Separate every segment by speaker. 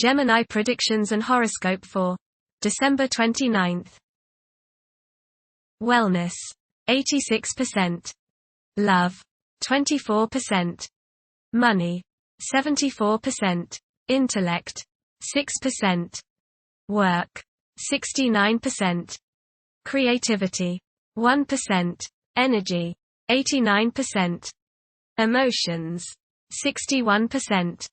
Speaker 1: Gemini predictions and horoscope for December 29th. Wellness, 86%. Love, 24%. Money, 74%. Intellect, 6%. Work, 69%. Creativity, 1%. Energy, 89%. Emotions, 61%.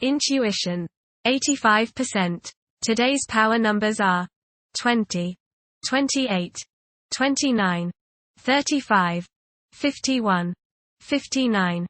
Speaker 1: Intuition, 85%. Today's power numbers are 20, 28, 29, 35, 51, 59.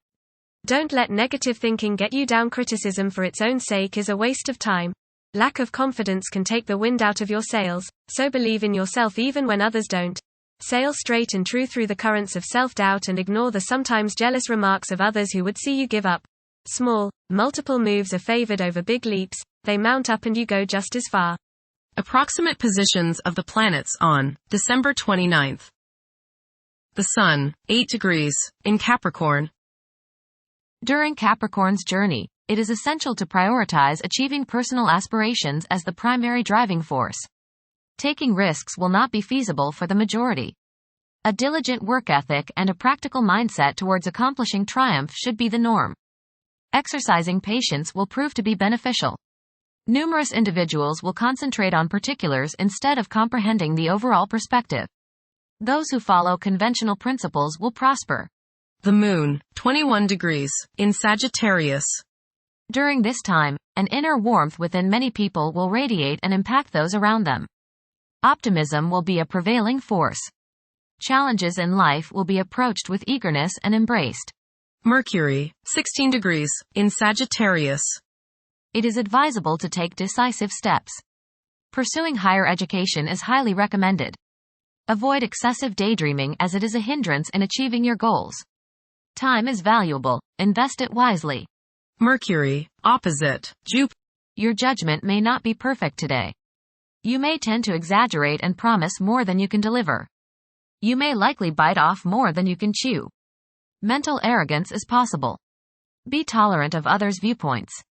Speaker 1: Don't let negative thinking get you down. Criticism for its own sake is a waste of time. Lack of confidence can take the wind out of your sails, so believe in yourself even when others don't. Sail straight and true through the currents of self-doubt and ignore the sometimes jealous remarks of others who would see you give up. Small, multiple moves are favored over big leaps. They mount up and you go just as far.
Speaker 2: Approximate positions of the planets on December 29th. The Sun, 8 degrees, in Capricorn.
Speaker 3: During Capricorn's journey, it is essential to prioritize achieving personal aspirations as the primary driving force. Taking risks will not be feasible for the majority. A diligent work ethic and a practical mindset towards accomplishing triumph should be the norm. Exercising patience will prove to be beneficial. Numerous individuals will concentrate on particulars instead of comprehending the overall perspective. Those who follow conventional principles will prosper.
Speaker 2: The Moon, 21 degrees, in Sagittarius.
Speaker 3: During this time, an inner warmth within many people will radiate and impact those around them. Optimism will be a prevailing force. Challenges in life will be approached with eagerness and embraced.
Speaker 2: Mercury, 16 degrees, in Sagittarius.
Speaker 3: It is advisable to take decisive steps. Pursuing higher education is highly recommended. Avoid excessive daydreaming as it is a hindrance in achieving your goals. Time is valuable, invest it wisely.
Speaker 2: Mercury, opposite Jupiter.
Speaker 3: Your judgment may not be perfect today. You may tend to exaggerate and promise more than you can deliver. You may likely bite off more than you can chew. Mental arrogance is possible. Be tolerant of others' viewpoints.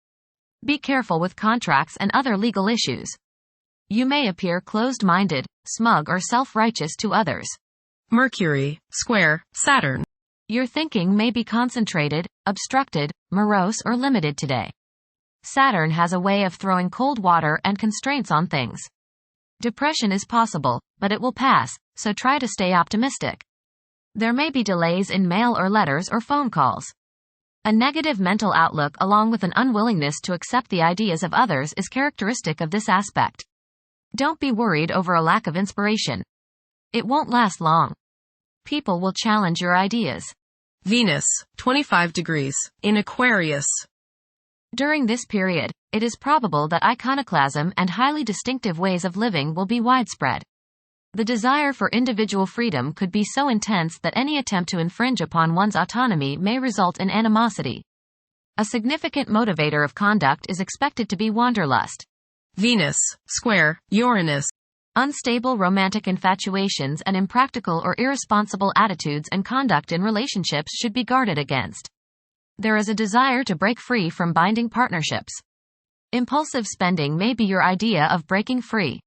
Speaker 3: Be careful with contracts and other legal issues. You may appear closed-minded, smug or self-righteous to others.
Speaker 2: Mercury, square Saturn.
Speaker 3: Your thinking may be concentrated, obstructed, morose or limited today. Saturn has a way of throwing cold water and constraints on things. Depression is possible, but it will pass, so try to stay optimistic. There may be delays in mail or letters or phone calls. A negative mental outlook along with an unwillingness to accept the ideas of others is characteristic of this aspect. Don't be worried over a lack of inspiration. It won't last long. People will challenge your ideas.
Speaker 2: Venus, 25 degrees, in Aquarius.
Speaker 3: During this period, it is probable that iconoclasm and highly distinctive ways of living will be widespread. The desire for individual freedom could be so intense that any attempt to infringe upon one's autonomy may result in animosity. A significant motivator of conduct is expected to be wanderlust.
Speaker 2: Venus, square Uranus.
Speaker 3: Unstable romantic infatuations and impractical or irresponsible attitudes and conduct in relationships should be guarded against. There is a desire to break free from binding partnerships. Impulsive spending may be your idea of breaking free.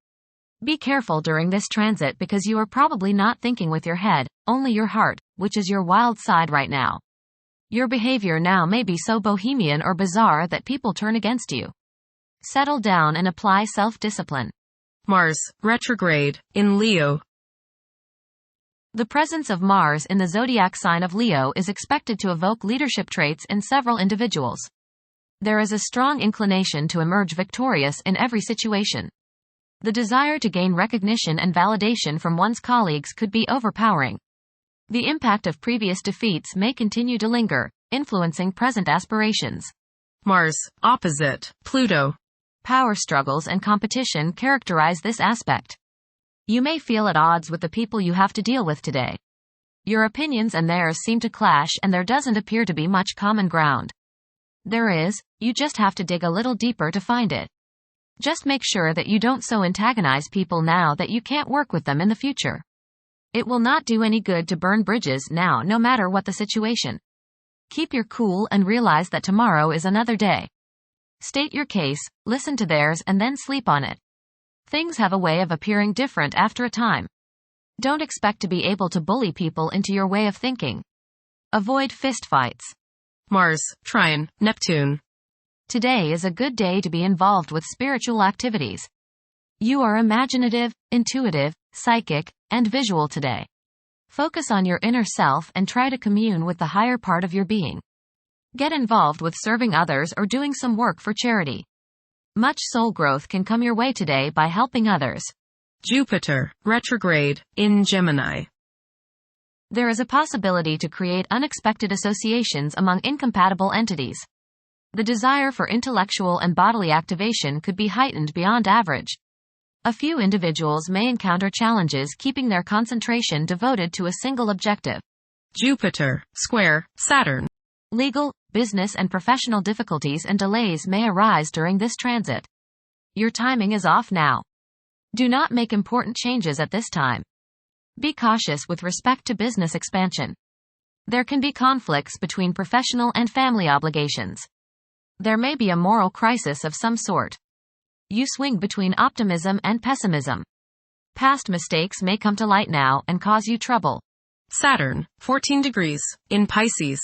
Speaker 3: Be careful during this transit because you are probably not thinking with your head, only your heart, which is your wild side right now. Your behavior now may be so bohemian or bizarre that people turn against you. Settle down and apply self-discipline.
Speaker 2: Mars, retrograde, in Leo.
Speaker 3: The presence of Mars in the zodiac sign of Leo is expected to evoke leadership traits in several individuals. There is a strong inclination to emerge victorious in every situation. The desire to gain recognition and validation from one's colleagues could be overpowering. The impact of previous defeats may continue to linger, influencing present aspirations.
Speaker 2: Mars, opposite Pluto.
Speaker 3: Power struggles and competition characterize this aspect. You may feel at odds with the people you have to deal with today. Your opinions and theirs seem to clash and there doesn't appear to be much common ground. There is, you just have to dig a little deeper to find it. Just make sure that you don't so antagonize people now that you can't work with them in the future. It will not do any good to burn bridges now no matter what the situation. Keep your cool and realize that tomorrow is another day. State your case, listen to theirs and then sleep on it. Things have a way of appearing different after a time. Don't expect to be able to bully people into your way of thinking. Avoid fistfights.
Speaker 2: Mars, Trine, Neptune.
Speaker 3: Today is a good day to be involved with spiritual activities. You are imaginative, intuitive, psychic, and visual today. Focus on your inner self and try to commune with the higher part of your being. Get involved with serving others or doing some work for charity. Much soul growth can come your way today by helping others.
Speaker 2: Jupiter, retrograde, in Gemini.
Speaker 3: There is a possibility to create unexpected associations among incompatible entities. The desire for intellectual and bodily activation could be heightened beyond average. A few individuals may encounter challenges keeping their concentration devoted to a single objective.
Speaker 2: Jupiter, square, Saturn.
Speaker 3: Legal, business and professional difficulties and delays may arise during this transit. Your timing is off now. Do not make important changes at this time. Be cautious with respect to business expansion. There can be conflicts between professional and family obligations. There may be a moral crisis of some sort. You swing between optimism and pessimism. Past mistakes may come to light now and cause you trouble.
Speaker 2: Saturn, 14 degrees, in Pisces.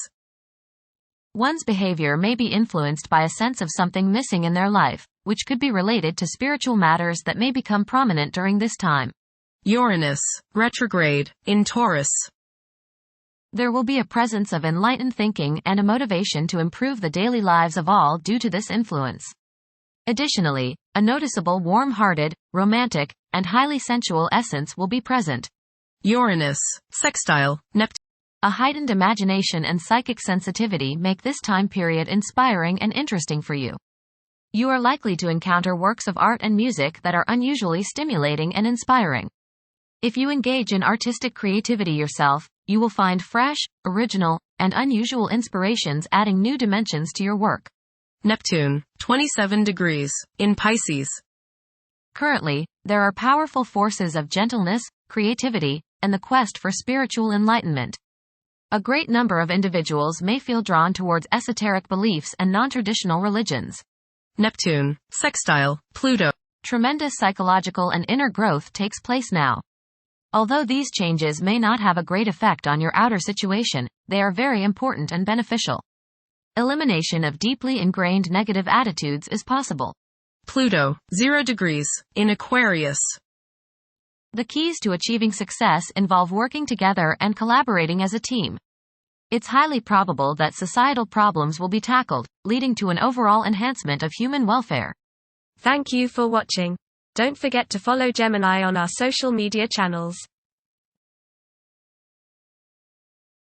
Speaker 3: One's behavior may be influenced by a sense of something missing in their life, which could be related to spiritual matters that may become prominent during this time.
Speaker 2: Uranus, retrograde, in Taurus.
Speaker 3: There will be a presence of enlightened thinking and a motivation to improve the daily lives of all due to this influence. Additionally, a noticeable warm-hearted, romantic, and highly sensual essence will be present.
Speaker 2: Uranus, sextile, Neptune.
Speaker 3: A heightened imagination and psychic sensitivity make this time period inspiring and interesting for you. You are likely to encounter works of art and music that are unusually stimulating and inspiring. If you engage in artistic creativity yourself, you will find fresh, original, and unusual inspirations adding new dimensions to your work.
Speaker 2: Neptune, 27 degrees, in Pisces.
Speaker 3: Currently, there are powerful forces of gentleness, creativity, and the quest for spiritual enlightenment. A great number of individuals may feel drawn towards esoteric beliefs and non-traditional religions.
Speaker 2: Neptune, sextile, Pluto.
Speaker 3: Tremendous psychological and inner growth takes place now. Although these changes may not have a great effect on your outer situation, they are very important and beneficial. Elimination of deeply ingrained negative attitudes is possible.
Speaker 2: Pluto, 0 degrees, in Aquarius.
Speaker 3: The keys to achieving success involve working together and collaborating as a team. It's highly probable that societal problems will be tackled, leading to an overall enhancement of human welfare.
Speaker 1: Thank you for watching. Don't forget to follow Gemini on our social media channels.